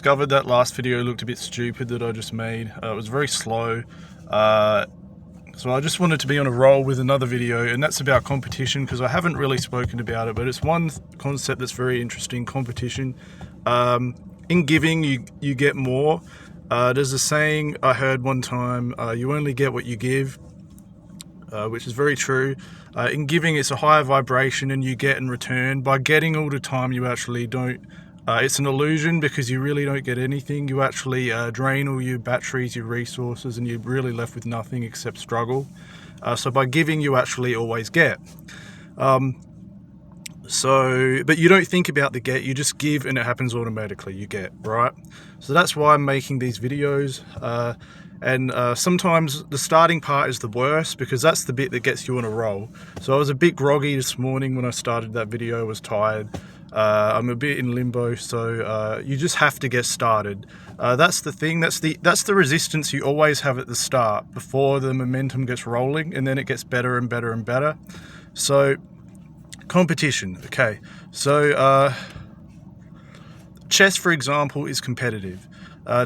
discovered that last video looked a bit stupid that I just made. It was very slow. So I just wanted to be on a roll with another video, and that's about competition, because I haven't really spoken about it, but it's one concept that's very interesting: competition. In giving, you get more. There's a saying I heard one time, you only get what you give, which is very true. In giving, it's a higher vibration and you get in return. By getting all the time, you actually don't. It's an illusion, because you really don't get anything. You actually drain all your batteries, your resources, and you're really left with nothing except struggle. So by giving, you actually always get. But you don't think about the get, you just give and it happens automatically, you get, right? So that's why I'm making these videos. And sometimes the starting part is the worst, because that's the bit that gets you on a roll. So I was a bit groggy this morning when I started that video. I was tired. I'm a bit in limbo, so you just have to get started. That's the thing. That's the resistance you always have at the start, before the momentum gets rolling, and then it gets better and better and better. So competition. Okay, so chess, for example, is competitive.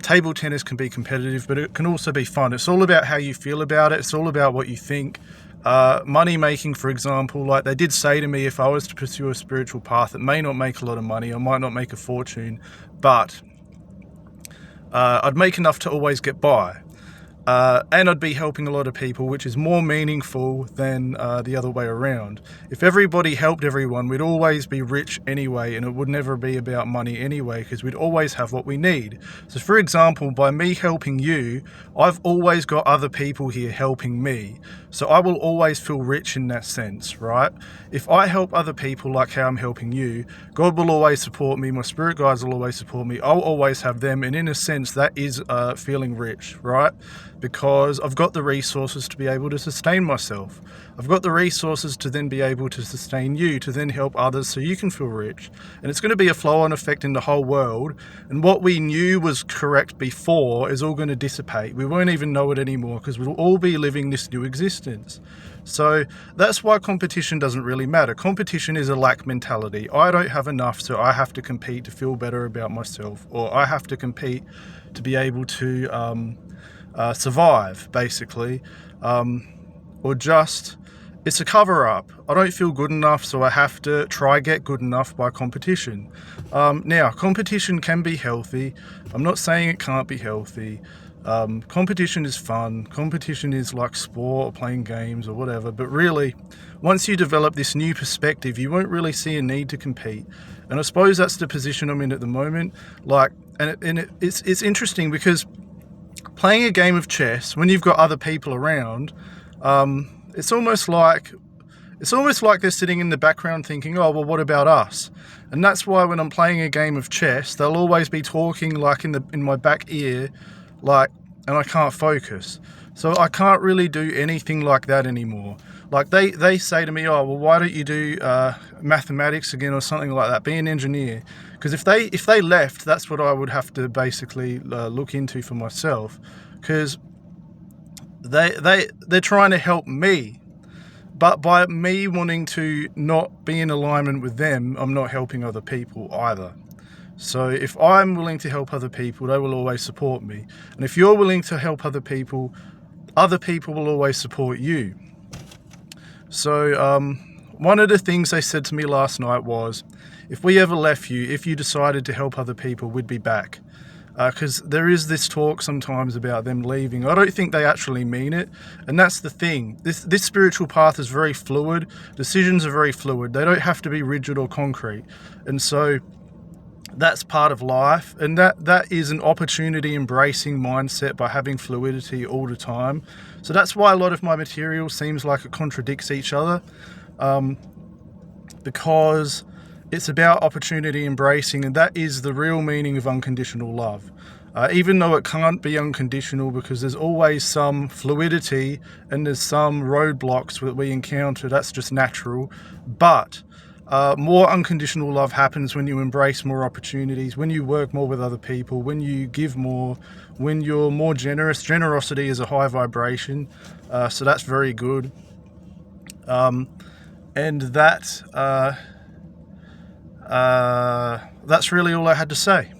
Table tennis can be competitive, but it can also be fun. It's all about how you feel about it. It's all about what you think. Money making, for example, like they did say to me, if I was to pursue a spiritual path, it may not make a lot of money, I might not make a fortune, but I'd make enough to always get by. And I'd be helping a lot of people, which is more meaningful than the other way around. If everybody helped everyone, we'd always be rich anyway, and it would never be about money anyway, because we'd always have what we need. So for example, by me helping you, I've always got other people here helping me. So I will always feel rich in that sense, right? If I help other people like how I'm helping you, God will always support me, my spirit guides will always support me, I'll always have them, and in a sense that is feeling rich, right? Because I've got the resources to be able to sustain myself. I've got the resources to then be able to sustain you, to then help others so you can feel rich. And it's going to be a flow-on effect in the whole world. And what we knew was correct before is all going to dissipate. We won't even know it anymore, because we'll all be living this new existence. So that's why competition doesn't really matter. Competition is a lack mentality. I don't have enough, so I have to compete to feel better about myself, or I have to compete to be able to survive, basically, or just, it's a cover-up. I don't feel good enough, so I have to try get good enough by competition. Now, competition can be healthy. I'm not saying it can't be healthy. Competition is fun. Competition is like sport or playing games or whatever, but really, once you develop this new perspective, you won't really see a need to compete. And I suppose that's the position I'm in at the moment. It's interesting, because playing a game of chess when you've got other people around, it's almost like they're sitting in the background thinking, oh, well, what about us? And that's why when I'm playing a game of chess, they'll always be talking like in my back ear, and I can't focus. So I can't really do anything like that anymore. Like they say to me, oh, well, why don't you do mathematics again or something like that? Be an engineer. Because if they left, that's what I would have to basically look into for myself. Because they're trying to help me. But by me wanting to not be in alignment with them, I'm not helping other people either. So if I'm willing to help other people, they will always support me. And if you're willing to help other people will always support you. So one of the things they said to me last night was, if we ever left you, if you decided to help other people, we'd be back. Because there is this talk sometimes about them leaving. I don't think they actually mean it. And that's the thing. This spiritual path is very fluid. Decisions are very fluid. They don't have to be rigid or concrete. And so that's part of life. And that is an opportunity embracing mindset by having fluidity all the time. So that's why a lot of my material seems like it contradicts each other. Because it's about opportunity embracing, and that is the real meaning of unconditional love. Even though it can't be unconditional, because there's always some fluidity and there's some roadblocks that we encounter, that's just natural. But more unconditional love happens when you embrace more opportunities, when you work more with other people, when you give more, when you're more generous. Generosity is a high vibration, so that's very good. And that's really all I had to say.